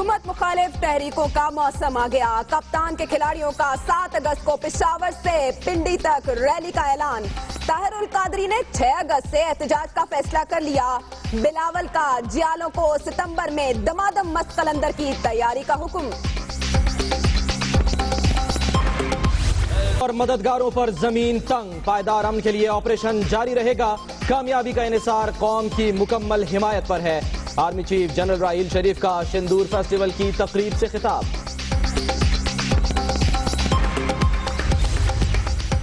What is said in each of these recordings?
حکومت مخالف تحریکوں کا موسم آ گیا. کپتان کے کھلاڑیوں کا 7 اگست کو پشاور سے پنڈی تک ریلی کا اعلان. طاہر القادری نے 6 اگست سے احتجاج کا فیصلہ کر لیا. بلاول کا جیالوں کو ستمبر میں دمادم مست قلندر کی تیاری کا حکم. اور مددگاروں پر زمین تنگ. پائیدار امن کے لیے آپریشن جاری رہے گا. کامیابی کا انحصار قوم کی مکمل حمایت پر ہے. Army chief general Raheel Sharif کا شندور فیسٹیول کی تقریب سے خطاب.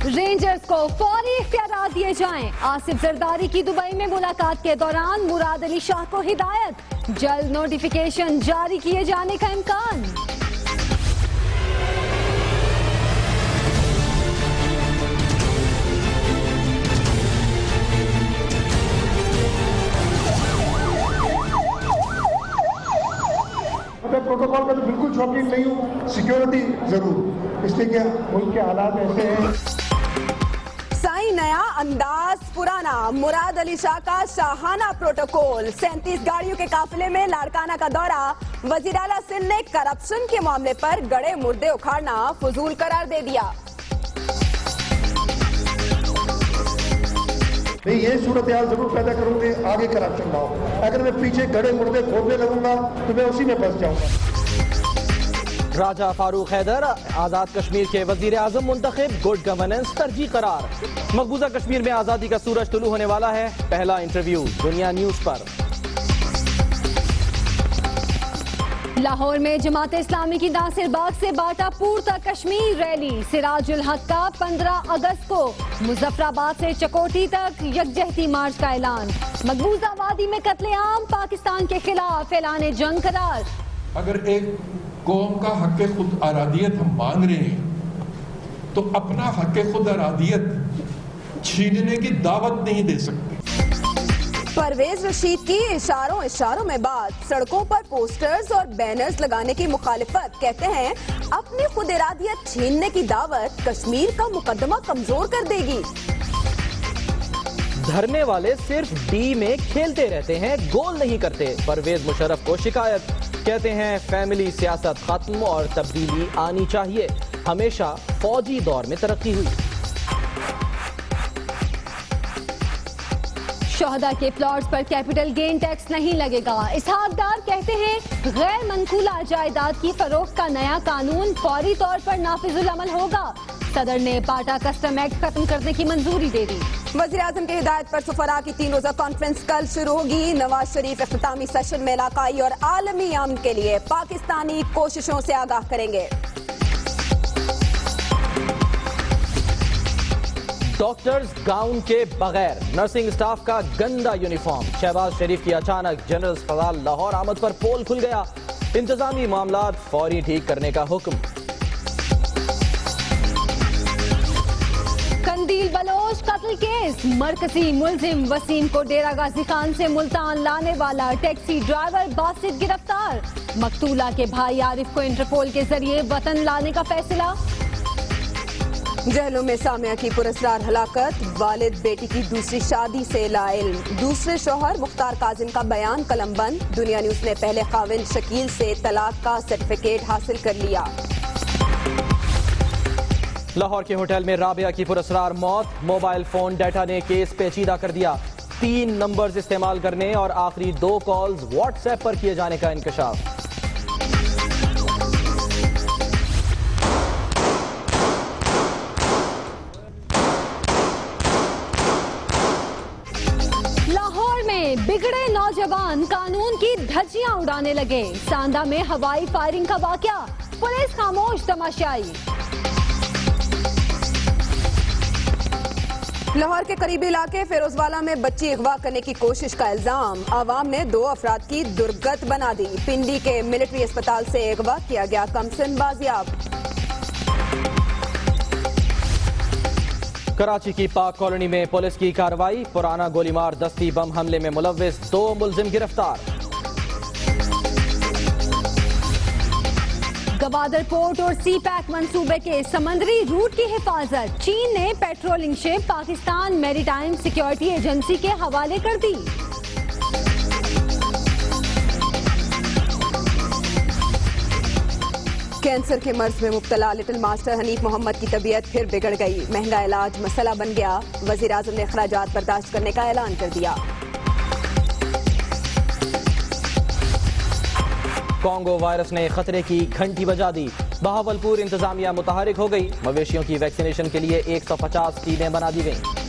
رینجرز کو فوری اختیارات دیے جائیں. آصف زرداری کی دبئی میں ملاقات کے دوران مراد علی شاہ کو ہدایت. جلد نوٹیفیکیشن جاری کیے جانے کا امکان. میں پروٹوکول کا تو بالکل شوقین نہیں ہوں. سیکیورٹی ضرور، اس لیے کہ ملک کے حالات ایسے ہیں. سائی نیا انداز پرانا. مراد علی شاہ کا شاہانہ پروٹوکول. 37 گاڑیوں کے قافلے میں لاڑکانہ کا دورہ. وزیر اعلیٰ سندھ نے کرپشن کے معاملے پر گڑے مردے اکھاڑنا فضول قرار دے دیا. میں یہ صورتحال ضرور پیدا کروں گی آگے کرپشن نہ ہو. اگر میں پیچھے گڑے مردے کھودنے لگوں گا تو میں اسی میں پھنس جاؤں گا. راجہ فاروق حیدر آزاد کشمیر کے وزیر اعظم منتخب. گڈ گورننس ترجیح قرار. مقبوضہ کشمیر میں آزادی کا سورج طلوع ہونے والا ہے. پہلا انٹرویو دنیا نیوز پر. لاہور میں جماعت اسلامی کی ناصر باغ سے باٹا پور تک کشمیر ریلی. سراج الحق کا 15 اگست کو مظفر آباد سے چکوٹھی تک یکجہتی مارچ کا اعلان. مقبوضہ وادی میں قتل عام پاکستان کے خلاف اعلان جنگ قرار. اگر ایک قوم کا حق خود ارادیت ہم مانگ رہے ہیں تو اپنا حق خود ارادیت چھیننے کی دعوت نہیں دے سکتے. پرویز رشید کی اشاروں میں بات. سڑکوں پر پوسٹرز اور بینرز لگانے کی مخالفت. کہتے ہیں اپنی خود ارادیت چھیننے کی دعوت کشمیر کا مقدمہ کمزور کر دے گی. دھرنے والے صرف ڈی میں کھیلتے رہتے ہیں، گول نہیں کرتے. پرویز مشرف کو شکایت. کہتے ہیں فیملی سیاست ختم اور تبدیلی آنی چاہیے. ہمیشہ فوجی دور میں ترقی ہوئی. شہداء کے پلاٹس پر کیپٹل گین ٹیکس نہیں لگے گا. اسحاق ڈار کہتے ہیں غیر منقولہ جائیداد کی فروخت کا نیا قانون فوری طور پر نافذ العمل ہوگا. صدر نے پاٹا کسٹم ایکٹ ختم کرنے کی منظوری دے دی. وزیر اعظم کی ہدایت پر سفراء کی 3 روزہ کانفرنس کل شروع ہوگی. نواز شریف اختتامی سیشن میں علاقائی اور عالمی امن کے لیے پاکستانی کوششوں سے آگاہ کریں گے. ڈاکٹرز گاؤن کے بغیر. نرسنگ سٹاف کا گندا یونیفارم. شہباز شریف کی اچانک جنرل اسپتال لاہور آمد پر پول کھل گیا. انتظامی معاملات فوری ٹھیک کرنے کا حکم. قندیل بلوچ قتل کیس. مرکزی ملزم وسیم کو ڈیرہ غازی خان سے ملتان لانے والا ٹیکسی ڈرائیور باسط گرفتار. مقتولہ کے بھائی عارف کو انٹرپول کے ذریعے وطن لانے کا فیصلہ. جہلم میں سامیہ کی پراسرار ہلاکت. والد بیٹی کی دوسری شادی سے لاعلم. دوسرے شوہر مختار کاظم کا بیان قلم بند. دنیا نیوز نے پہلے خاوند شکیل سے طلاق کا سرٹیفکیٹ حاصل کر لیا. لاہور کے ہوٹل میں رابعہ کی پراسرار موت. موبائل فون ڈیٹا نے کیس پیچیدہ کر دیا. 3 نمبرز استعمال کرنے اور آخری 2 کالز واٹس ایپ پر کیے جانے کا انکشاف. لاہور میں بگڑے نوجوان قانون کی دھجیاں اڑانے لگے. ساندا میں ہوائی فائرنگ کا واقعہ. پولیس خاموش تماشائی. لاہور کے قریبی علاقے فیروزوالا میں بچی اغوا کرنے کی کوشش کا الزام. عوام نے 2 افراد کی درگت بنا دی. پنڈی کے ملٹری اسپتال سے اغوا کیا گیا کمسن بازیاب. کراچی کی پاک کالونی میں پولیس کی کارروائی. پرانا گولی مار دستی بم حملے میں ملوث 2 ملزم گرفتار. گوادر پورٹ اور سی پیک منصوبے کے سمندری روٹ کی حفاظت. چین نے پیٹرولنگ شپ پاکستان میری ٹائم سیکیورٹی ایجنسی کے حوالے کر دی. कैंसर के मर्ज में मुब्तला लिटिल मास्टर हनीफ मोहम्मद की तबीयत फिर बिगड़ गई। महंगा इलाज मसला बन गया। वजीर आजम ने अखराजात बर्दाश्त करने का ऐलान कर दिया। कॉन्गो वायरस ने खतरे की घंटी बजा दी। बहावलपुर इंतजामिया मुतहरिक हो गई। मवेशियों की वैक्सीनेशन के लिए 150 टीमें बना दी गईं।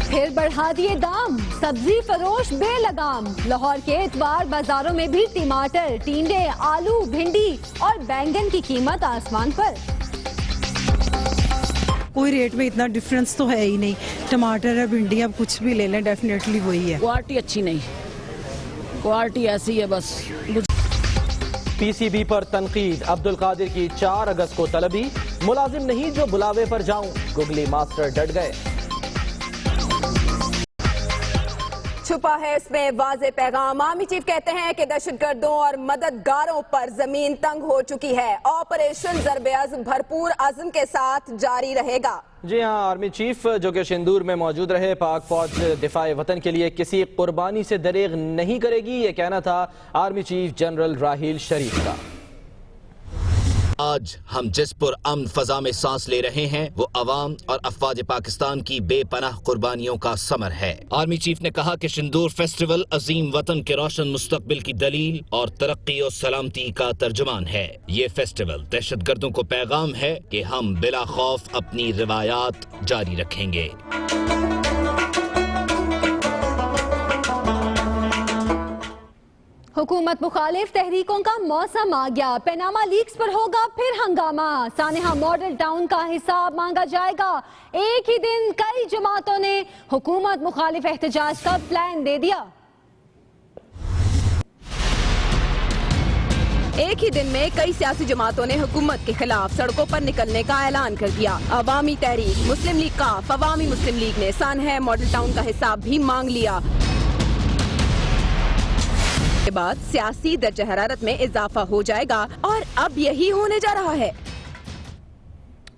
फिर बढ़ा दिए दाम, सब्जी फरोश बेलगाम। लाहौर के इतवार बाजारों में भी टमाटर, टिंडे, आलू, भिंडी और बैंगन की कीमत आसमान पर। कोई रेट में इतना डिफरेंस तो है ही नहीं। टमाटर है, भिंडी, अब कुछ भी ले लें डेफिनेटली वही है। क्वालिटी अच्छी नहीं, क्वालिटी ऐसी है बस। पीसीबी पर तनकीद। अब्दुल कादिर की 4 अगस्त को तलबी। मुलाजिम नहीं जो बुलावे पर जाऊं, गुगली मास्टर डट गए। छुपा है इसमें वाज़े पैगाम। आर्मी चीफ कहते हैं कि दहशतगर्दों और मददगारों पर जमीन तंग हो चुकी है। ऑपरेशन ज़र्ब-ए-अज़्म भरपूर अज़्म के साथ जारी रहेगा। जी हां, आर्मी चीफ जो कि सिंदूर में मौजूद रहे, पाक फौज दिफाए वतन के लिए किसी कुर्बानी से दरेग नहीं करेगी, ये कहना था आर्मी चीफ जनरल राहील शरीफ का। आज हम जिस पुरअमन फजा में सांस ले रहे हैं वो अवाम और अफवाज पाकिस्तान की बेपनाह कुर्बानियों का समर है। आर्मी चीफ ने कहा कि सिंदूर फेस्टिवल अजीम वतन के रोशन मुस्तकबिल की दलील और तरक्की और सलामती का तर्जुमान है। ये फेस्टिवल दहशतगर्दों को पैगाम है कि हम बिला खौफ अपनी रिवायात जारी रखेंगे। हुकूमत मुखालिफ तहरीकों का मौसम आ गया। पनामा लीक्स पर होगा फिर हंगामा। सानेहा मॉडल टाउन का हिसाब मांगा जाएगा। एक ही दिन कई जमातों ने हुकूमत मुखालिफ एहतजाज का प्लान दे दिया। एक ही दिन में कई सियासी जमातों ने हुकूमत के खिलाफ सड़कों पर निकलने का ऐलान कर दिया। अवामी तहरीक, मुस्लिम लीग काफ, अवामी मुस्लिम लीग ने सानेहा मॉडल टाउन का हिसाब भी मांग लिया। के बाद सियासी दर्जे हरारत में इजाफा हो जाएगा और अब यही होने जा रहा है।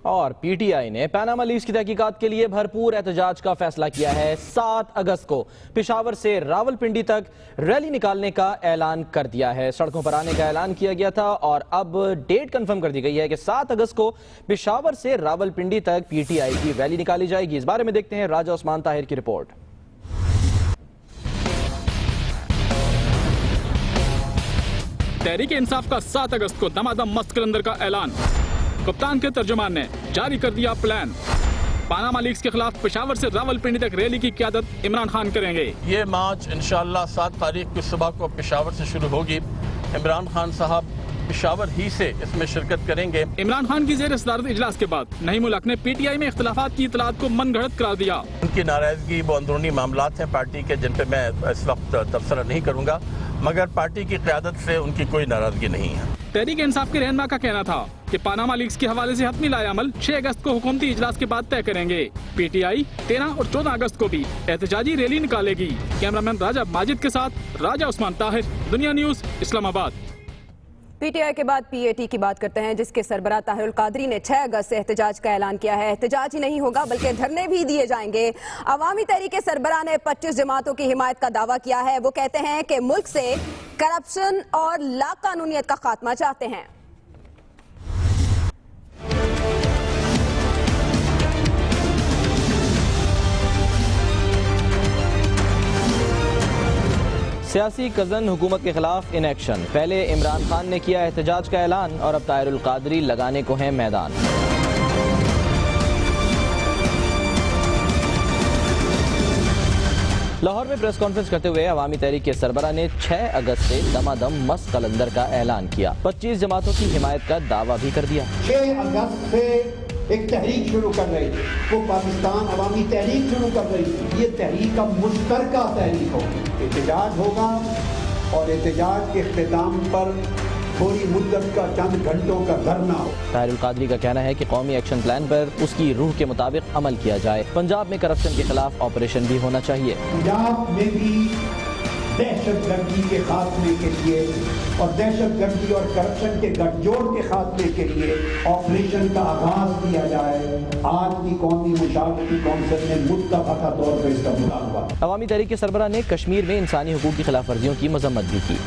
और पीटीआई ने पनामा लीक्स की तहकीकात के लिए भरपूर एहतजाज का फैसला किया है। 7 अगस्त को पेशावर से रावलपिंडी तक रैली निकालने का ऐलान कर दिया है। सड़कों पर आने का ऐलान किया गया था और अब डेट कंफर्म कर दी गई है कि 7 अगस्त को पेशावर से रावलपिंडी तक पीटीआई की रैली निकाली जाएगी। इस बारे में देखते हैं राजा उस्मान ताहिर की रिपोर्ट। तहरीक इंसाफ का 7 अगस्त को दमादम मस्त कलंदर का ऐलान। कप्तान के तर्जुमान ने जारी कर दिया प्लान। पनामा लीक्स के खिलाफ पेशावर से रावलपिंडी तक रैली की क़यादत इमरान खान करेंगे। ये मार्च इंशाअल्लाह 7 तारीख की सुबह को पेशावर से शुरू होगी। इमरान खान साहब पेशावर ही से इसमें शिरकत करेंगे। इमरान खान की ज़ेर सदारत इजलास के बाद नई मुल्क ने पीटीआई में इख्तिलाफात की इतलात को मनगढ़ंत करार दिया। उनकी नाराजगी वो अंदरूनी मामलात हैं पार्टी के, जिन पे मैं इस वक्त तबसरा नहीं करूंगा, मगर पार्टी की क़यादत से उनकी कोई नाराजगी नहीं है। तहरीक इंसाफ के रहनुमा का कहना था कि पनामा लीक्स के हवाले से हतमी लाएअमल 6 अगस्त को हुकूमती इजलास के बाद तय करेंगे। पीटीआई 13 और 14 अगस्त को भी एहतजाजी रैली निकालेगी। कैमरामैन राजा माजिद के साथ राजा उस्मान ताहिर, दुनिया न्यूज, इस्लामाबाद। पीटीआई के बाद पीएटी की बात करते हैं, जिसके सरबराह ताहिरुल कादरी ने 6 अगस्त से एहतजाज का ऐलान किया है। एहतजाज ही नहीं होगा बल्कि धरने भी दिए जाएंगे। अवामी तहरीक के सरबराह ने 25 जमातों की हिमायत का दावा किया है। वो कहते हैं कि मुल्क से करप्शन और लाकानूनियत का खात्मा चाहते हैं। सियासी कज़न हुकूमत के खिलाफ इन एक्शन। पहले इमरान खान ने किया एहतजाज का ऐलान और अब ताहिरुल कादरी लगाने को है मैदान। लाहौर में प्रेस कॉन्फ्रेंस करते हुए अवामी तहरीक के सरबराह ने 6 अगस्त से दमादम मस्त कलंदर का ऐलान किया। 25 जमातों की हिमायत का दावा भी कर दिया। 6 अगस्त से एक तहरीक शुरू कर रही, वो पाकिस्तान अवामी तहरीक शुरू कर रही। ये तहरीक का मुश्तरका तहरीक होगी। एहतजाज होगा और एहतजाज के इख्तिताम पर थोड़ी मुद्दत का चंद घंटों का धरना हो। ताहिरुल कादरी का कहना है कि कौमी एक्शन प्लान पर उसकी रूह के मुताबिक अमल किया जाए। पंजाब में करप्शन के खिलाफ ऑपरेशन भी होना चाहिए। पंजाब में भी दहशतगर्दी के खात्मे के लिए और दहशतगर्दी और करप्शन के गठजोड़ के खात्मे के लिए ऑपरेशन का आगाज किया जाए। आज की कौमी मुशावरती कौंसिल ने मुत्तफ़क़ा तौर पर इसका मुतालबा। अवामी तहरीक के सरबराह ने कश्मीर में इंसानी हुकूक की खिलाफ वर्जियों की मजम्मत भी की।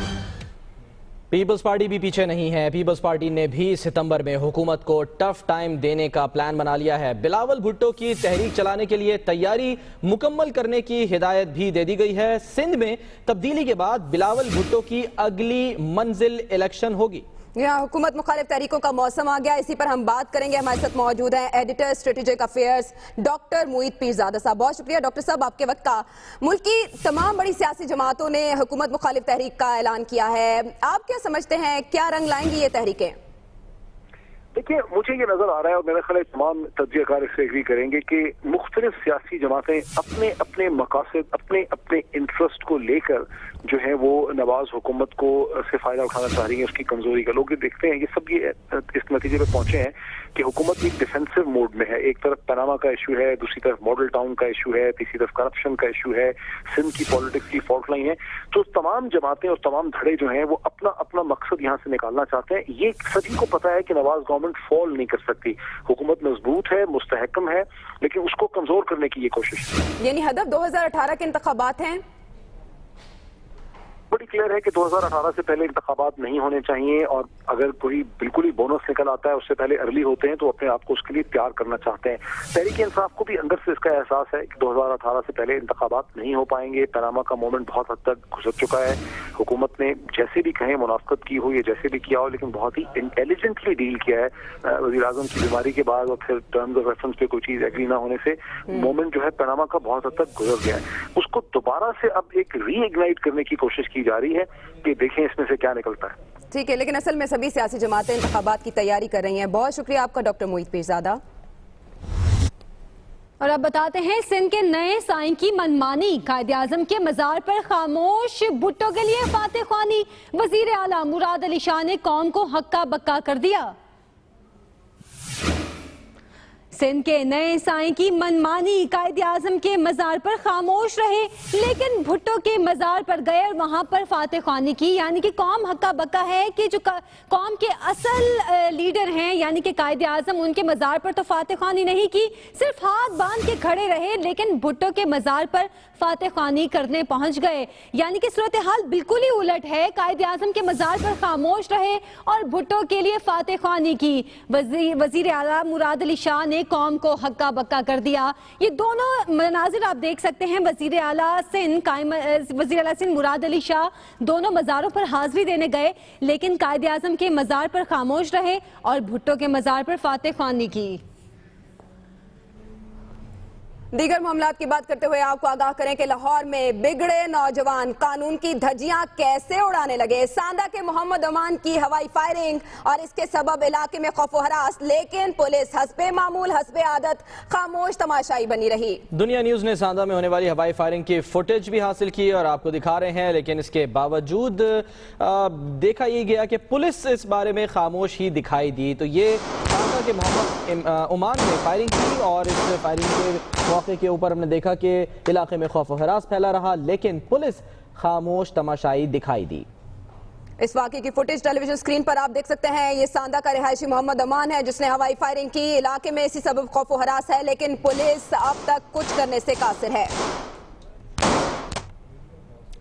पीपल्स पार्टी भी पीछे नहीं है। पीपल्स पार्टी ने भी सितंबर में हुकूमत को टफ टाइम देने का प्लान बना लिया है। बिलावल भुट्टो की तहरीक चलाने के लिए तैयारी मुकम्मल करने की हिदायत भी दे दी गई है। सिंध में तब्दीली के बाद बिलावल भुट्टो की अगली मंजिल इलेक्शन होगी। यहाँ हुकूमत मुखालिफ तहरीकों का मौसम आ गया, इसी पर हम बात करेंगे। हमारे साथ मौजूद हैं editor strategic affairs doctor Moeed Pirzada साहब। बहुत शुक्रिया डॉक्टर साहब आपके वक्त का। मुल्क की तमाम बड़ी सियासी जमातों ने हुकूमत मुखालिफ तहरीक का ऐलान किया है, आप क्या समझते हैं क्या रंग लाएंगी ये तहरीकें? देखिए, मुझे ये नजर आ रहा है और मेरा ख्याल है तमाम तज्जियाकार इससे एग्री करेंगे कि मुख्तलिफ सियासी जमातें अपने अपने मकासद, अपने अपने इंटरेस्ट को लेकर जो है वो नवाज हुकूमत को से फायदा उठाना चाह रही है, उसकी कमजोरी का। लोग ये देखते हैं कि सब ये इस नतीजे पे पहुंचे हैं कि हुकूमत एक डिफेंसिव मोड में है। एक तरफ पनामा का इशू है, दूसरी तरफ मॉडल टाउन का इशू है, तीसरी तरफ करप्शन का इशू है, सिंध की पॉलिटिक्स की फॉल्ट लाइन है। तो तमाम जमातें और तमाम धड़े जो हैं वो अपना अपना मकसद यहाँ से निकालना चाहते हैं। ये सभी को पता है कि नवाज गवर्नमेंट फॉल नहीं कर सकती, हुकूमत मजबूत है, मुस्तहकम है, लेकिन उसको कमजोर करने की ये कोशिश है। यानी हदफ 2018 के इंतखाबात हैं? बड़ी क्लियर है कि 2018 से पहले इंतखाबात नहीं होने चाहिए, और अगर कोई बिल्कुल ही बोनस निकल आता है उससे पहले अर्ली होते हैं तो अपने आप को उसके लिए तैयार करना चाहते हैं। तहरीक इंसाफ को भी अंदर से इसका एहसास है कि 2018 से पहले इंतखाबात नहीं हो पाएंगे। पनामा का मोमेंट बहुत हद तक गुजर चुका है। हुकूमत ने जैसे भी कहें मुनाफकत की हो या जैसे भी किया हो, लेकिन बहुत ही इंटेलिजेंटली डील किया है। वज़ीर आज़म की बीमारी के बाद और फिर टर्म्स ऑफ रेफरेंस पे कोई चीज एग्री ना होने से मोमेंट जो है पनामा का बहुत हद तक गुजर गया है। उसको दोबारा से अब एक रीइग्नाइट करने की कोशिश की जा रही है कि देखें इसमें से क्या निकलता है। ठीक है, लेकिन असल में सभी सियासी जमातें इंतखाबात की तैयारी कर रही हैं। बहुत शुक्रिया आपका डॉक्टर मोईद पीरजादा। और अब बताते हैं सिंध के नए साईं की मनमानी, कायदे आजम के मजार पर खामोश भुट्टो के लिए फातह ख्वानी। वजीर आला मुराद अली शाह ने कौम को हक्का बक्का कर दिया। सिंध के नए साईं की मनमानी, कायदे आजम के मजार पर खामोश रहे लेकिन भुट्टो के मजार पर गए और वहां पर फातह ख्वानी की। यानी कि कौम हक्का बक्का है कि जो कौम के असल लीडर हैं यानी कि कायदे आजम, उनके मजार पर तो फातह ख्वानी नहीं की, सिर्फ हाथ बांध के खड़े रहे, लेकिन भुट्टो के मजार पर फातह ख्वानी करने पहुंच गए। यानी कि सूरत हाल बिल्कुल ही उलट है, कायदे आजम के मजार पर खामोश रहे और भुट्टो के लिए फातह ख्वानी की। वजीर आला मुराद अली शाह ने कौम को हक्का बक्का कर दिया। ये दोनों मनाजिर आप देख सकते हैं। वजीर आला सिंध मुराद अली शाह दोनों मज़ारों पर हाजिरी देने गए, लेकिन कायदे आजम के मज़ार पर खामोश रहे और भुट्टो के मज़ार पर फातह ख्वानी की। दीगर मामलात की बात करते हुए आपको आगाह करें कि लाहौर में बिगड़े नौजवान कानून की धज्जियां कैसे उड़ाने लगे। सांदा के मोहम्मद अमान की हवाई फायरिंग और इसके सबब इलाके में खौफ व हरास, लेकिन पुलिस हस्बे मामूल हस्बे आदत खामोश तमाशाई बनी रही। दुनिया न्यूज ने सांदा में होने वाली हवाई फायरिंग की फुटेज भी हासिल की और आपको दिखा रहे हैं, लेकिन इसके बावजूद देखा ये गया कि पुलिस इस बारे में खामोश ही दिखाई दी। तो ये सांदा के मोहम्मद अमान ने फायरिंग की और इस फायरिंग के मौके के ऊपर हमने देखा कि इलाके में खौफ व हरास फैला रहा, लेकिन पुलिस खामोश तमाशाई दिखाई दी। इस वाक़े की फुटेज टेलीविजन स्क्रीन पर आप देख सकते हैं। ये सांदा का रिहायशी मोहम्मद अमान है जिसने हवाई फायरिंग की। इलाके में इसी सबब खौफ व हरास है, लेकिन पुलिस अब तक कुछ करने से कासिर है।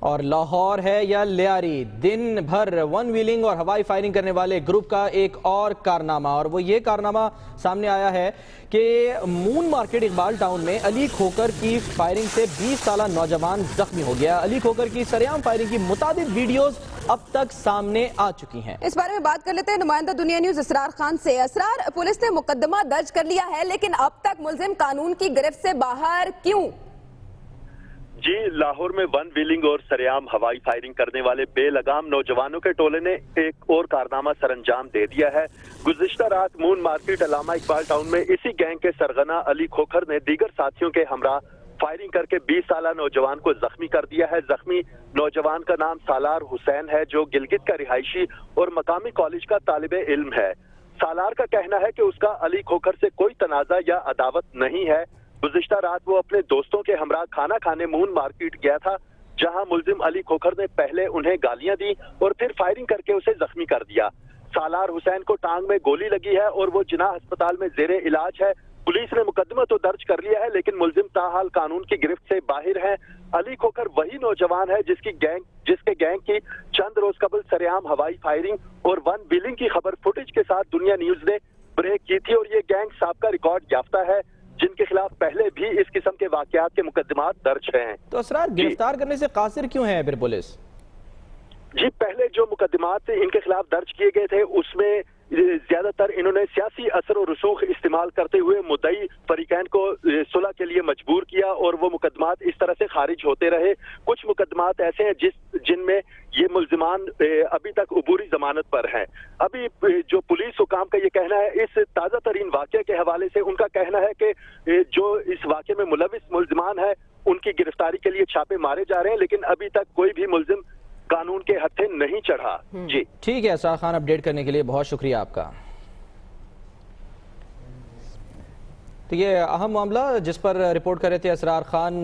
और लाहौर है या लियारी, दिन भर वन व्हीलिंग और हवाई फायरिंग करने वाले ग्रुप का एक और कारनामा, और वो ये कारनामा सामने आया है कि मून मार्केट इकबाल टाउन में अली खोकर की फायरिंग से 20 साला नौजवान जख्मी हो गया। अली खोकर की सरेआम फायरिंग की मुतादिद वीडियोस अब तक सामने आ चुकी हैं। इस बारे में बात कर लेते हैं नुमाइंदा दुनिया न्यूज इसरार खान से। इसरार, पुलिस ने मुकदमा दर्ज कर लिया है, लेकिन अब तक मुलजिम कानून की गिरफ्त से बाहर क्यों? जी, लाहौर में वन व्हीलिंग और सरेआम हवाई फायरिंग करने वाले बेलगाम नौजवानों के टोले ने एक और कारनामा सरअंजाम दे दिया है। गुज़िश्ता रात moon market Allama Iqbal town में इसी गैंग के सरगना अली खोखर ने दीगर साथियों के हमरा फायरिंग करके 20 साला नौजवान को जख्मी कर दिया है। जख्मी नौजवान का नाम सालार हुसैन है, जो गिलगित का रिहायशी और मकामी कॉलेज का तालिबे इल्म है। सालार का कहना है कि उसका अली खोखर से कोई तनाजा या अदावत नहीं है। गुज़िश्ता रात वो अपने दोस्तों के हमरा खाना खाने मून मार्केट गया था, जहां मुलजिम अली खोखर ने पहले उन्हें गालियां दी और फिर फायरिंग करके उसे जख्मी कर दिया। सालार हुसैन को टांग में गोली लगी है और वो जिना अस्पताल में जेरे इलाज है। पुलिस ने मुकदमा तो दर्ज कर लिया है, लेकिन मुलजिम ताहाल कानून की गिरफ्त से बाहर है। अली खोखर वही नौजवान है जिसके गैंग की चंद रोज कबल सरेआम हवाई फायरिंग और वन विलिंग की खबर फुटेज के साथ दुनिया न्यूज ने ब्रेक की थी, और ये गैंग साबका रिकॉर्ड याफ्ता है जिनके खिलाफ पहले भी इस किस्म के वाकयात के मुकदमात दर्ज हैं। तो असरार गिरफ्तार करने से कासिर क्यों है फिर पुलिस? जी, पहले जो मुकदमात इनके खिलाफ दर्ज किए गए थे उसमें ज्यादातर इन्होंने सियासी असर और रसूख इस्तेमाल करते हुए मुद्दई फरीकैन को सुलह के लिए मजबूर किया, और वो मुकदमात इस तरह से खारिज होते रहे। कुछ मुकदमात ऐसे हैं जिनमें ये मुल्जिमान अभी तक उबूरी जमानत पर हैं। अभी जो पुलिस हुकाम का ये कहना है, इस ताज़ा तरीन वाक़े के हवाले से उनका कहना है कि जो इस वाक़े में मुलविस मुल्जिमान है उनकी गिरफ्तारी के लिए छापे मारे जा रहे हैं, लेकिन अभी तक कोई भी मुल्जिम कानून के हत्थे नहीं चढ़ा। जी ठीक है असरार खान, अपडेट करने के लिए बहुत शुक्रिया आपका। तो ये अहम मामला जिस पर रिपोर्ट कर रहे थे असरार खान,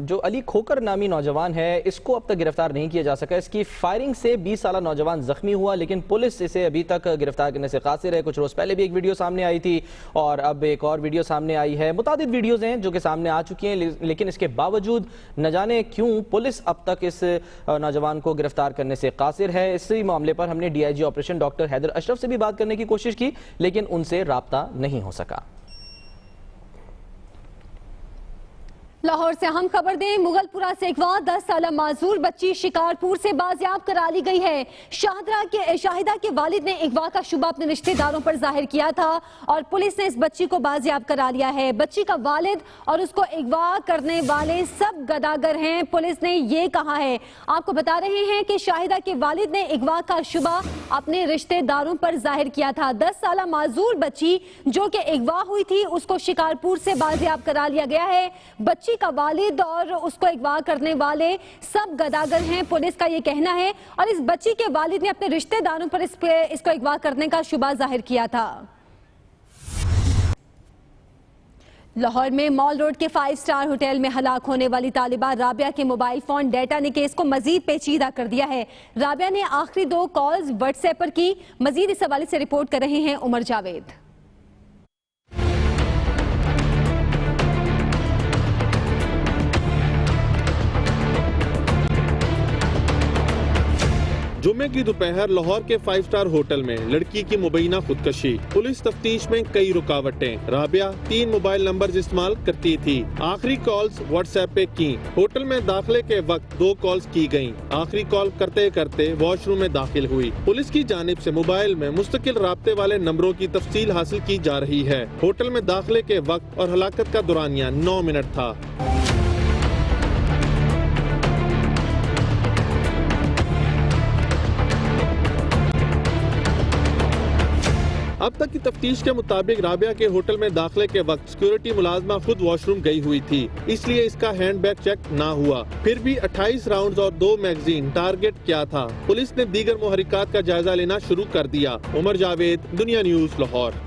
जो अली खोकर नामी नौजवान है इसको अब तक गिरफ्तार नहीं किया जा सका। इसकी फायरिंग से 20 साला नौजवान जख्मी हुआ, लेकिन पुलिस इसे अभी तक गिरफ्तार करने से कासिर है। कुछ रोज पहले भी एक वीडियो सामने आई थी और अब एक और वीडियो सामने आई है। मुतादिद वीडियोज हैं जो कि सामने आ चुकी हैं, लेकिन इसके बावजूद न जाने क्यों पुलिस अब तक इस नौजवान को गिरफ्तार करने से कासिर है। इसी मामले पर हमने DIG operation doctor Haider Ashraf से भी बात करने की कोशिश की, लेकिन उनसे राब्ता नहीं हो सका। लाहौर से हम खबर दें, मुगलपुरा से अगवा 10 साल माजूर बच्ची शिकारपुर से बाजियाब करा ली गई है। शाहिदा के वालिद ने अगवा का शुबा अपने रिश्तेदारों पर जाहिर किया था और पुलिस ने इस बच्ची को बाजियाब करा लिया है। बच्ची का वालिद और उसको अगवा करने वाले सब गदागर हैं, पुलिस ने ये कहा है। आपको बता रहे हैं कि शाहिदा के वालिद ने अगवा का शुबा अपने रिश्तेदारों पर जाहिर किया था। 10 साल माजूर बच्ची जो कि अगवा हुई थी उसको शिकारपुर से बाजियाब करा लिया गया है। बच्ची का वालिद और उसको अगवा करने वाले सब गदागर हैं, पुलिस का ये कहना है, और इस बच्ची के वालिद ने अपने रिश्तेदारों पर इसको अगवा करने का शुबा जाहिर किया था। लाहौर में मॉल रोड के 5 स्टार होटल में हलाक होने वाली तालिबा राबिया के मोबाइल फोन डेटा ने केस को मजीद पेचीदा कर दिया है। राबिया ने आखिरी 2 कॉल्स व्हाट्सएप पर की। मजीद इस हवाले से रिपोर्ट कर रहे हैं उमर जावेद। जुम्मे की दोपहर लाहौर के 5 स्टार होटल में लड़की की मुबैना खुदकशी। पुलिस तफ्तीश में कई रुकावटें। राबिया 3 मोबाइल नंबर इस्तेमाल करती थी। आखिरी कॉल्स व्हाट्सएप पे की। होटल में दाखिले के वक्त 2 कॉल्स की गयी। आखिरी कॉल करते करते वॉशरूम में दाखिल हुई। पुलिस की जानिब से मोबाइल में मुस्तकिल राब्ते वाले नंबरों की तफसील हासिल की जा रही है। होटल में दाखिले के वक्त और हलाकत का दौरानिया 9 मिनट था। अब तक की तफ्तीश के मुताबिक राबिया के होटल में दाखिले के वक्त सिक्योरिटी मुलाजमा खुद वॉशरूम गई हुई थी, इसलिए इसका हैंडबैग चेक ना हुआ। फिर भी 28 राउंड्स और 2 मैगजीन टारगेट किया था। पुलिस ने दीगर मुहरिकात का जायजा लेना शुरू कर दिया। उमर जावेद, दुनिया न्यूज, लाहौर।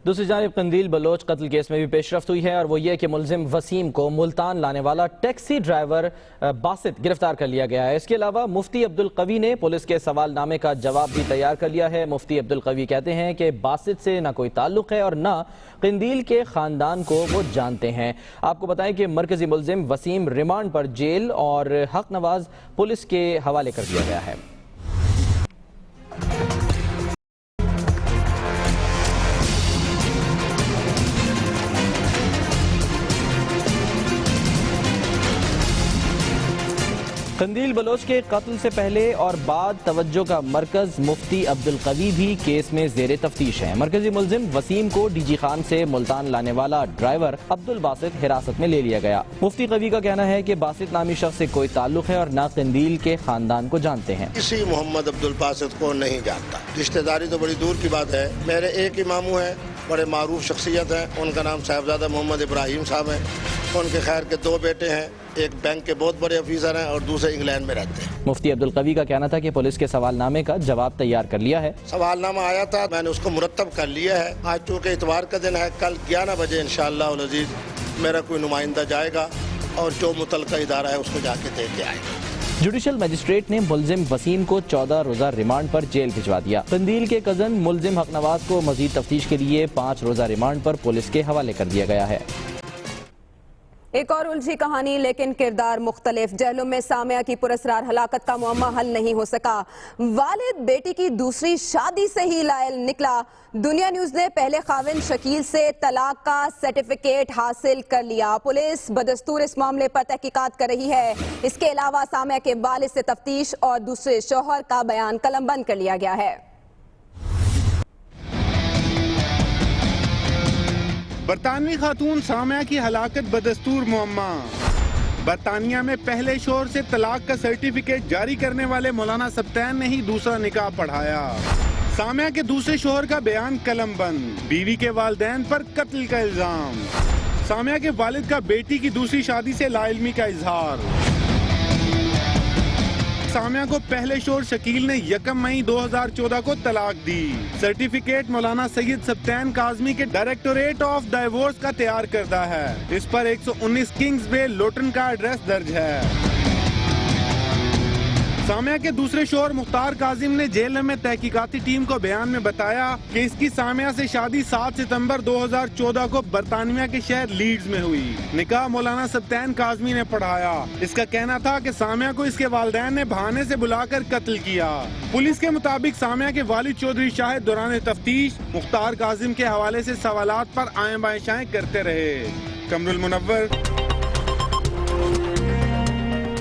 दूसरी जानिब कंदील बलोच कत्ल केस में भी पेशरफ्त हुई है, और वो ये कि मुलजिम वसीम को मुल्तान लाने वाला टैक्सी ड्राइवर बासित गिरफ्तार कर लिया गया है। इसके अलावा मुफ्ती अब्दुल कवी ने पुलिस के सवालनामे का जवाब भी तैयार कर लिया है। मुफ्ती अब्दुल कवी कहते हैं कि बासित से ना कोई ताल्लुक है और ना कंदील के खानदान को वो जानते हैं। आपको बताएं कि मरकजी मुलजिम वसीम रिमांड पर जेल और हक नवाज पुलिस के हवाले कर दिया गया है। कंदील बलोच के कत्ल से पहले और बाद तवज्जो का मरकज मुफ्ती अब्दुल कवी भी केस में जेर तफ्तीश है। मरकजी मुलजिम वसीम को DG खान से मुल्तान लाने वाला ड्राइवर अब्दुल बासित हिरासत में ले लिया गया। मुफ्ती कवी का कहना है कि बासित नामी शख्स से कोई ताल्लुक है और ना कंदील के खानदान को जानते हैं। किसी मोहम्मद अब्दुल बासित को नहीं जानता। रिश्तेदारी तो बड़ी दूर की बात है। मेरे एक ही मामू है, बड़े मारूफ शख्सियत है, उनका नाम साहबजादा मोहम्मद इब्राहिम साहब है। उनके खैर के 2 बेटे हैं, एक बैंक के बहुत बड़े ऑफिसर हैं और दूसरे इंग्लैंड में रहते हैं। मुफ्ती अब्दुल कवी का कहना था कि पुलिस के सवालनामे का जवाब तैयार कर लिया है। सवालनामा आया था, मैंने उसको मुरतब कर लिया है। आज चूँकि इतवार का दिन है, कल 11 बजे इंशाअल्लाह उल अज़ीज़ मेरा कोई नुमाइंदा जाएगा और जो मुतलका इदारा है उसको जाके दे के आएगा। जुडिशल मजिस्ट्रेट ने मुलजिम वसीम को 14 रोजा रिमांड पर जेल भिजवा दिया। कंदील के कजन मुलजिम हक नवाज को मजीद तफ्तीश के लिए 5 रोजा रिमांड पर पुलिस के हवाले कर दिया गया है। ایک اور الجھی کہانی لیکن کردار مختلف. جہلم میں سامیہ کی پراسرار ہلاکت کا معمہ حل نہیں ہو سکا. والد بیٹی کی دوسری شادی سے ہی لائل نکلا. دنیا نیوز نے پہلے خاوند شکیل سے طلاق کا سرٹیفکیٹ حاصل کر لیا. پولیس بدستور اس معاملے پر تحقیقات کر رہی ہے. اس کے علاوہ سامیہ کے والد سے تفتیش اور دوسرے شوہر کا بیان قلم بند کر لیا گیا ہے. برطانوی خاتون سامیہ کی ہلاکت بدستور معمہ. برطانیہ میں پہلے شوہر سے طلاق کا سرٹیفکیٹ جاری کرنے والے مولانا سبطین نے ہی دوسرا نکاح پڑھایا. سامیہ کے دوسرے شوہر کا بیان قلم بند. بیوی کے والدین پر قتل کا الزام. سامیہ کے والد کا بیٹی کی دوسری شادی سے لا علمی کا اظہار. سامیہ کو پہلے شوہر شکیل نے 1 مئی 2014 کو طلاق دی. سرٹیفکیٹ مولانا سید سبطین کاظمی کے ڈائریکٹوریٹ آف ڈائیورس کا تیار کردہ ہے. اس پر 119 کنگز وے لوٹن کا ایڈریس درج ہے. سامیہ کے دوسرے شوہر مختار کاظم نے جیل میں تحقیقاتی ٹیم کو بیان میں بتایا کہ اس کی سامیہ سے شادی 7 ستمبر 2014 کو برطانیہ کے شہر لیڈز میں ہوئی. نکاح مولانا سبطین کاظمی نے پڑھایا. اس کا کہنا تھا کہ سامیہ کو اس کے والدین نے بہانے سے بلا کر قتل کیا. پولیس کے مطابق سامیہ کے والد چودھری شاہد دوران تفتیش مختار کاظم کے حوالے سے سوالات پر آئیں بائیں شائیں کرتے رہے. قمر المنور.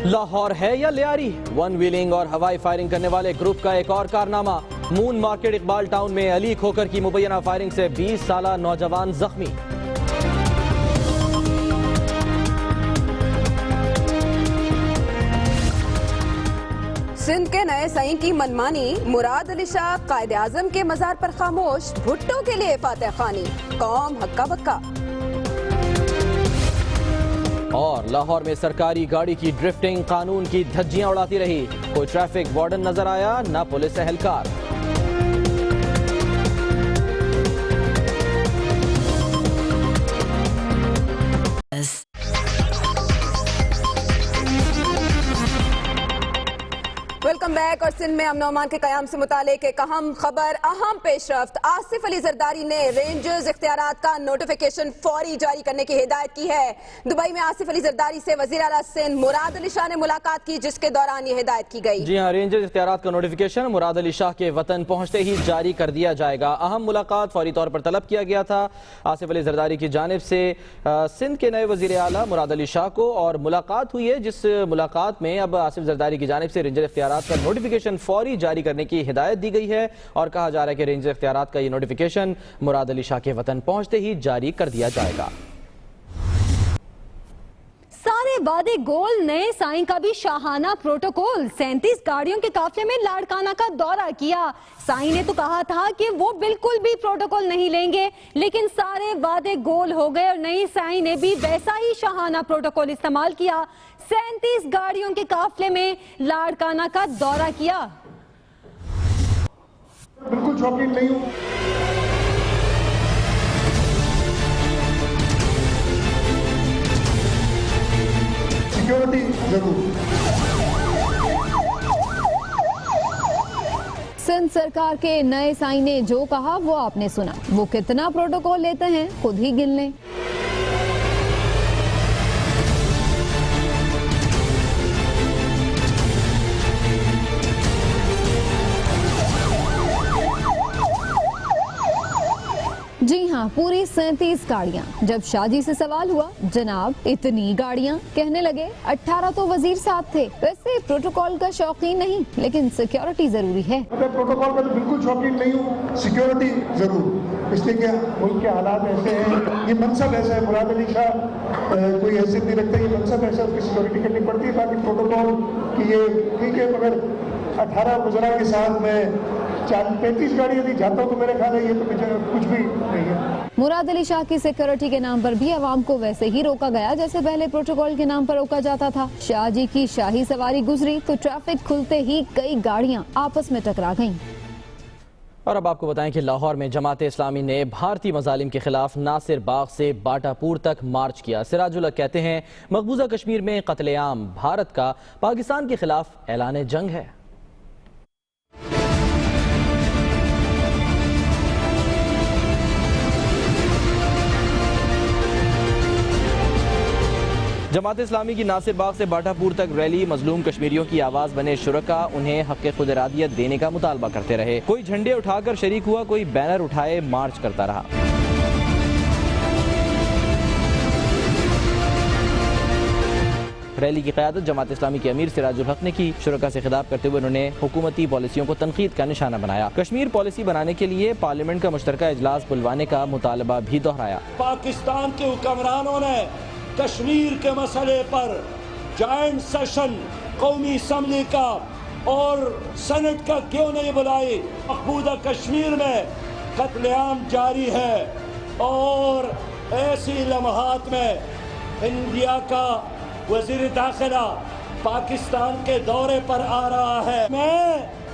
لاہور ہے یا لیاری؟ ون ویلنگ اور ہوائی فائرنگ کرنے والے گروپ کا ایک اور کارنامہ. مون مارکیٹ اقبال ٹاؤن میں علی کھوکر کی مبینہ فائرنگ سے 20 سالہ نوجوان زخمی. سندھ کے نئے سائیں کی منمانی. مراد علی شاہ قائد اعظم کے مزار پر خاموش. بھٹو کے لیے فاتح خوانی. قوم ہکا بکا. اور لاہور میں سرکاری گاڑی کی ڈرفٹنگ قانون کی دھجیاں اڑاتی رہی. کوئی ٹریفک وارڈن نظر آیا نہ پولیس اہلکار. Welcome back. اور سندھ میں امن و امان کے قیام سے متعلق ایک اہم خبر. اہم پیش رفت. آصف علی زرداری نے رینجرز اختیارات کا نوٹیفیکیشن فوری جاری کرنے کی ہدایت کی ہے. دبئی میں آصف علی زرداری سے وزیر اعلیٰ سندھ مراد علی شاہ نے ملاقات کی جس کے دوران یہ ہدایت کی گئی. جی ہاں، رینجرز اختیارات کا نوٹیفیکیشن مراد علی شاہ کے وطن پہنچتے ہی جاری کر دیا جائے گا. اہم ملاقات فوری طور پر طلب کیا گیا تھا آصف علی زرداری کی جانب سے سندھ کے نئے وزیر اعلیٰ مراد علی شاہ کو، اور ملاقات ہوئی ہے جس ملاقات میں اب آصف زرداری کی جانب سے رینجر اختیارات کا نوٹیفیکیشن فوری جاری کرنے کی ہدایت دی گئی ہے، اور کہا جا رہا ہے کہ رینجر اختیارات کا یہ نوٹیفیکیشن مراد علی شاہ کے وطن پہنچتے ہی جاری کر دیا جائے گا. سارے وعدے گول، نئے سائیں کا بھی شاہانہ پروٹوکول. 37 گاڑیوں کے قافلے میں لاڑکانہ کا دورہ کیا. سائیں نے تو کہا تھا کہ وہ بالکل بھی پروٹوکول نہیں لیں گے، لیکن سارے وعدے گول ہو گئے اور نئی سائیں نے بھی ویسا ہی شاہانہ پروٹوکول استعمال کیا. 37 گاڑیوں کے قافلے میں لاڑکانہ کا دورہ کیا. بالکل شوقین نہیں ہوں. سیکیورٹی ضرور. سندھ سرکار کے نئے سائیں نے جو کہا وہ آپ نے سنا. وہ کتنا پروٹوکول لیتے ہیں خود ہی گن لیں. جی ہاں، پوری 37 گاڑیاں. جب شادی سے سوال ہوا جناب اتنی گاڑیاں، کہنے لگے 18 تو وزیر صاحب تھے. ویسے پروٹوکول کا شوقین نہیں لیکن سیکیورٹی ضروری ہے. پروٹوکول کا تو بالکل شوقین نہیں ہوں. سیکیورٹی ضرور، اس لیے کہ ملک کے حالات ایسے ہیں، یہ منصب ایسا ہے. مراد علی شاہ کوئی حیثیت نہیں رکھتا، یہ منصب ایسا ہے، اس کی سیکیورٹی کرنی پڑتی ہے. باقی پروٹوکول کی یہ ٹھیک ہے، مگر 18 وزراء کے ساتھ میں 35 گاڑی یدی جاتا ہوں تو میرے خیال ہے یہ تو کچھ بھی نہیں ہے. مراد علی شاہ کی سیکیورٹی کے نام پر بھی عوام کو ویسے ہی روکا گیا جیسے پہلے پروٹوکول کے نام پر روکا جاتا تھا. شاہ جی کی شاہی سواری گزری تو ٹریفک کھلتے ہی کئی گاڑیاں آپس میں ٹکرا گئیں. اور اب آپ کو بتائیں کہ لاہور میں جماعت اسلامی نے بھارتی مظالم کے خلاف ناصر باغ سے باٹا پور تک مارچ کیا. سراج الحق کہتے ہیں مقبوضہ کشمیر میں قتل عام بھارت کا پاکستان کے خلاف اعلان جنگ ہے. जमात इस्लामी की नासिर बाग से बाटापुर तक रैली मजलूम कश्मीरियों की आवाज बने शुरका उन्हें हक खुद इरादियत देने का मुतालबा करते रहे। कोई झंडे उठाकर शरीक हुआ, कोई बैनर उठाए मार्च करता रहा। रैली की क़यादत जमात इस्लामी के अमीर सिराजुल हक ने की। शुरका से खिताब करते हुए उन्होंने हुकूमती पॉलिसियों को तनकीद का निशाना बनाया। कश्मीर पॉलिसी बनाने के लिए पार्लियामेंट का मुश्तरका इजलास बुलवाने का मुतालबा भी दोहराया। पाकिस्तान के हुक्मरानों ने कश्मीर के मसले पर जॉइंट सेशन कौमी असम्बली का और सेनेट का क्यों नहीं बुलाई? मकबूजा कश्मीर में कत्लेआम जारी है और ऐसी लम्हात में इंडिया का वजीर दाखिला पाकिस्तान के दौरे पर आ रहा है। मैं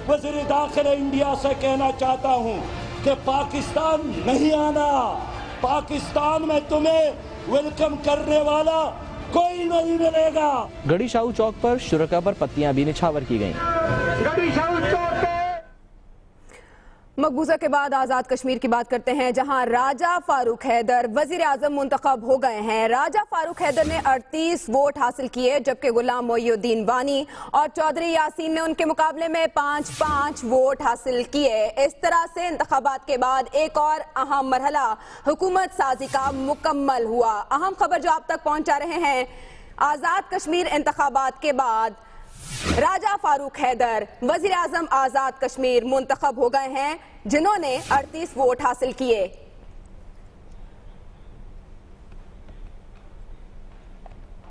वजीर दाखिला इंडिया से कहना चाहता हूं कि पाकिस्तान नहीं आना, पाकिस्तान में तुम्हें वेलकम करने वाला कोई नहीं मिलेगा। गढ़ी शाहू चौक पर शुरका पर पत्तियां भी निछावर की गईं। गढ़ी शाहू चौक पे मकबूजा के बाद आजाद कश्मीर की बात करते हैं, जहां राजा फारूक हैदर वजीर आजम मुंतखब हो गए हैं। राजा फारूक हैदर ने 38 वोट हासिल किए, जबकि गुलाम मोइनुद्दीन वानी और चौधरी यासीन ने उनके मुकाबले में 5-5 वोट हासिल किए। इस तरह से इंतखाबात के बाद एक और अहम मरहला हुकूमत साजी का मुकम्मल हुआ। अहम खबर जो आप तक पहुंचा रहे हैं, आजाद कश्मीर इंतखाबात के बाद राजा फारूक हैदर वजीर आजम आजाद कश्मीर मुंतखब हो गए हैं, जिन्होंने 38 वोट हासिल किए।